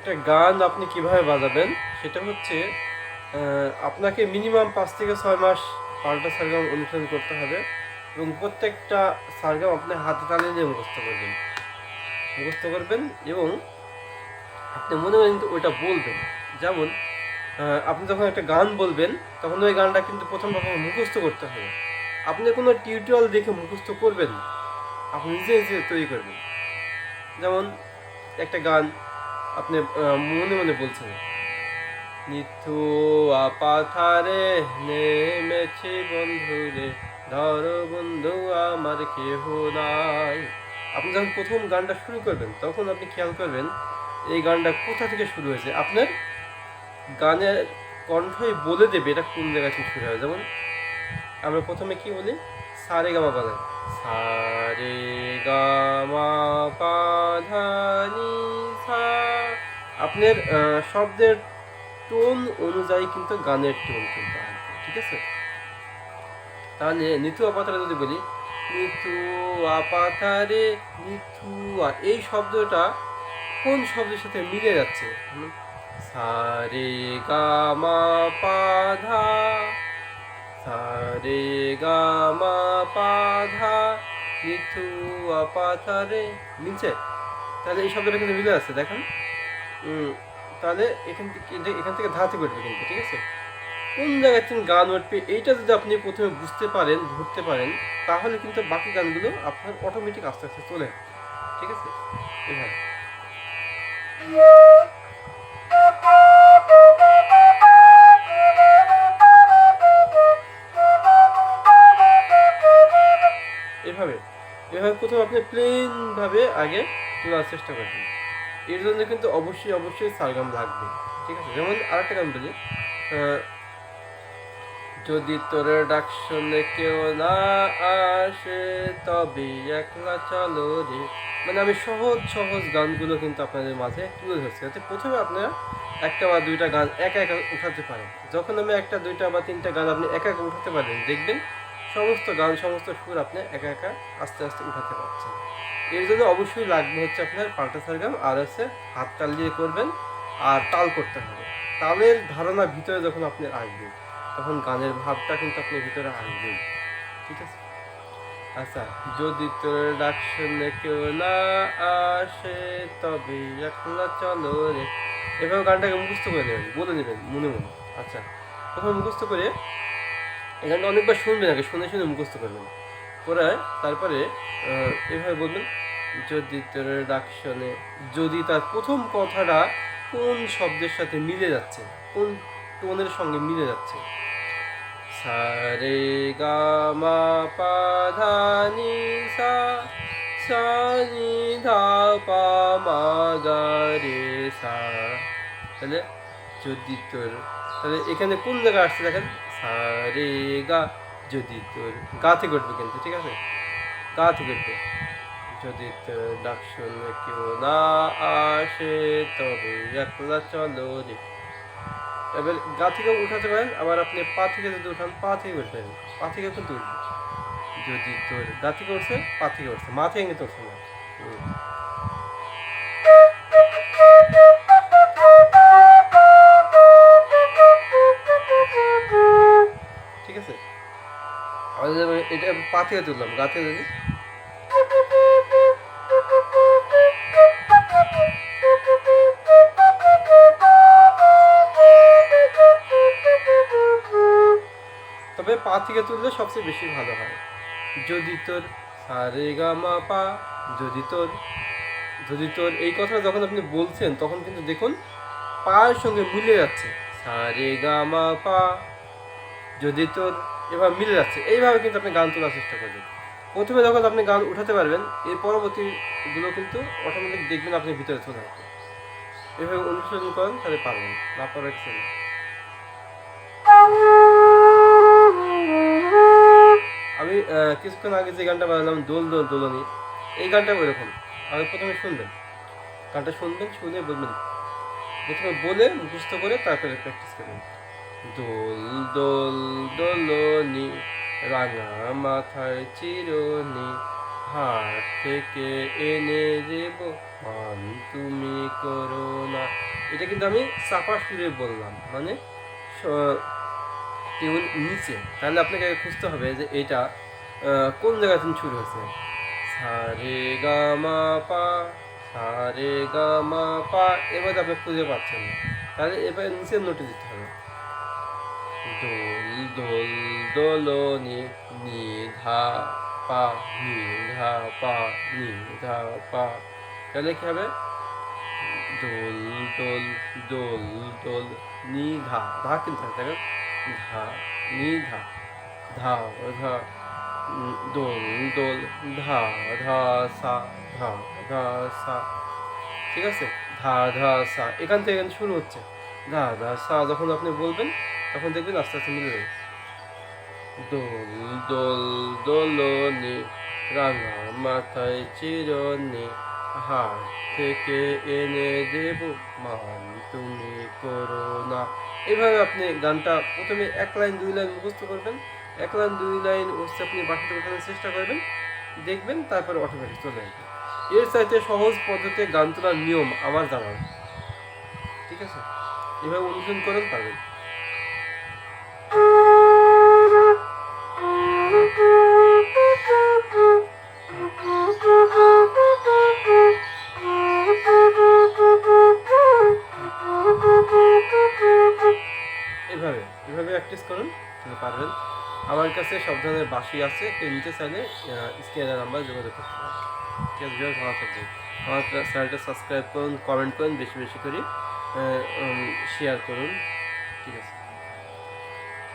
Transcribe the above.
একটা গান আপনি কিভাবে বাজাবেন সেটা হচ্ছে আপনাকে মিনিমাম 5 থেকে 6 মাস পাল্টা সারগাম অনুসরণ করতে হবে এবং প্রত্যেকটা সারগাম আপনি হাতে তালে দিয়ে মুখস্থ করবেন এবং আপনি মনে মনে কিন্তু ওইটা বলবেন। যেমন আপনি যখন একটা গান বলবেন তখন ওই গানটা কিন্তু প্রথম মুখস্থ করতে হবে। আপনি কোনো টিউটোরিয়াল দেখে মুখস্থ করবেন না, আপনি নিজে নিজে তৈরি করবেন। যেমন একটা গান আপনি মনে মনে বলছেন, নিথু আপাথারে নেমেছি বন্ধুরে, ধরো বন্ধু আমার কেহ নাই। আপনি যখন প্রথম গানটা শুরু করবেন তখন আপনি খেয়াল করবেন এই গানটা কোথা থেকে শুরু হয়েছে। আপনার গানের কণ্ঠই বলে দেবে এটা কোন জায়গা থেকে শুরু হয়। যেমন আমরা প্রথমে কি বলি, সারে গামা বাজাই, সারে গামা পাধানি সা। আপনার শব্দের টোন অনুযায়ী কিন্তু গানের টোন কিন্তু আসবে, ঠিক আছে? তাহলে নিথু আপাতারে যদি বলি, নিথু আপাতারে নিথু, এই শব্দটা কোন শব্দের সাথে মিলে যাচ্ছে? সারে গামা পাধা, সারে গামা পাধা নিথু আপাতারে, মিলছে? তাহলে এই শব্দটা কিন্তু মিলে আছে, দেখেন। তাহলে এখান থেকে ধাতে করবে কিন্তু, ঠিক আছে? কোন জায়গায় তুমি গান উঠবে এইটা যদি আপনি প্রথমে বুঝতে পারেন, ধরতে পারেন, তাহলে কিন্তু বাকি গানগুলো আপনার অটোমেটিক আস্তে আস্তে চলে, ঠিক আছে? এভাবে এভাবে এভাবে প্রথমে আপনি প্লেনভাবে আগে তোলার চেষ্টা করবেন। এর জন্য কিন্তু অবশ্যই সারগাম লাগবে, ঠিক আছে? যেমন আরেকটা গান বলি, যদি তোর ডাক শুনে কেউ না আসে তবে একলা চলো রে। মানে আমি সহজ গানগুলো কিন্তু আপনাদের মাঝে তুলে ধরছি, যাতে প্রথমে আপনারা একটা বা দুইটা গান একা একা উঠাতে পারেন। যখন আমি একটা দুইটা বা তিনটা গান আপনি একা একা উঠাতে পারবেন, দেখবেন সমস্ত গান সমস্ত সুর আপনি একা একা আস্তে আস্তে উঠাতে পারছেন। এর জন্য অবশ্যই লাগবে হচ্ছে আপনার পাল্টা সারগাম, আর হচ্ছে হাত তাল দিয়ে করবেন আর তাল করতে হবে। তালের ধারণা ভিতরে যখন আপনি আসবে তখন গানের ভাবটা কিন্তু আপনার ভিতরে আসবেই, ঠিক আছে? আচ্ছা, যদি তোর ডাক শুনে কেউ না আসে তবে একলা চলো রে। এভাবে গানটাকে মুখস্থ করে নেবেন, বলে নেবেন মনে মনে। আচ্ছা, প্রথমে মুখস্থ করে এই গানটা অনেকবার শুনবেন, আগে শুনে শুনে মুখস্থ করবেন, করে তারপরে এভাবে বলবেন, যদি তোর ডাক শুনে। যদি তার প্রথম কথাটা কোন শব্দের সাথে মিলে যাচ্ছে, কোন টোনের সঙ্গে মিলে যাচ্ছে, সারে গামা পাধানি সা, সা নি ধা পা মা গা রে সা। তাহলে যদি তোর, তাহলে এখানে কোন জায়গায় আসছে দেখেন, সারে গা, যদি তোর গা থেকে উঠবে কিন্তু, ঠিক আছে? গা থেকে উঠবে, যদি তোর ডাক শুনে কেউ না আসে তবে একলা চলো রে। এবার গা থেকে উঠাতে পারেন, আবার আপনি পা থেকে যদি উঠান পা থেকে উঠতে পারেন, পা থেকে কিন্তু উঠবে। যদি তোর গা থেকে উঠছে, পা থেকে উঠছে, মা থেকে কিন্তু উঠছে না। ঠিক আছে? এটা পা থেকে তুললাম, গা থেকে যদি, তবে পা থেকে তুললে সবচেয়ে বেশি ভালো হয়। যদি তোর সারে গা মা পা, যদি তোর, যদি তোর এই কথা যখন আপনি বলছেন তখন কিন্তু দেখুন পায়ের সঙ্গে মিলে যাচ্ছে, সারে গা মা পা, যদি তোর, এভাবে মিলে যাচ্ছে। এইভাবে কিন্তু আপনি গান তোলার চেষ্টা করবেন। প্রথমে যখন আপনি গান উঠাতে পারবেন, এর পরবর্তীগুলো কিন্তু অটোমেটিক দেখবেন আপনি ভিতরে চলে আসবে। এভাবে অনুশীলন করেন, তাহলে পারবেন, না পারার কিছু না। আমি কিছুক্ষণ আগে যে গানটা বানালাম, দোল দোল দোলনি, এই গানটা ওইরকম। আগে প্রথমে শুনবেন, গানটা শুনবেন, শুনে বলবেন, প্রথমে বলে মুখস্থ করে তারপরে প্র্যাকটিস করবেন। দোল দোল দোলনি রাঙা মাথায় চিরনি, হাট থেকে এনে দেব মান তুমি করো না। এটা কিন্তু আমি চাপা সুরে বললাম, মানে টিউন নিচে। তাহলে আপনাকে আগে খুঁজতে হবে যে এটা কোন জায়গা থেকে শুরু হয়েছে। সা রে গা মা পা, সা রে গা মা পা, এবার আপনি খুঁজে পাচ্ছেন না, তাহলে এবার নিচের নোটে দিতে হবে। দোল দোল দোলনি, নি ধা পা, নি ধা পা, নি ধা পা। তাহলে কি হবে? দোল দোল দোল দোল, নি ধা, ধা কিন্তু দেখেন, ধা নি ধা, ধা ধা, দোল দোল, ধা ধা সা, ধা ধা সা। ঠিক আছে, ধা ধা সা এখান থেকে কিন্তু শুরু হচ্ছে। ধা ধা সা যখন আপনি বলবেন তখন দেখবেন আস্তে আস্তে মিলে যাবে। দোল দোল দোলনি, রাঙা মাথায় চিরনি, হাট থেকে এনে দেব মান তুমি করো না। এইভাবে আপনি গানটা প্রথমে 1 লাইন 2 লাইন মুখস্থ করবেন, 1 লাইন 2 লাইন হচ্ছে আপনি বাকিটা ওঠানোর চেষ্টা করবেন, দেখবেন তারপরে অটোমেটিক চলে আসবে। এর চাইতে সহজ পদ্ধতিতে গান তোলার নিয়ম আমার জানা নেই। ঠিক আছে, এভাবে অনুশীলন করেন, পারবেন। এভাবে এভাবে প্র্যাকটিস করুন, তাহলে পারবেন। আমার কাছে সব ধরনের বাঁশি আছে, কেউ নিতে চাইলে স্ক্রিনের নাম্বার যোগাযোগ করতে পারেন। ঠিক আছে, ভালো থাকবেন। আমার চ্যানেলটা সাবস্ক্রাইব করুন, কমেন্ট করুন, বেশি বেশি করে শেয়ার করুন। ঠিক আছে।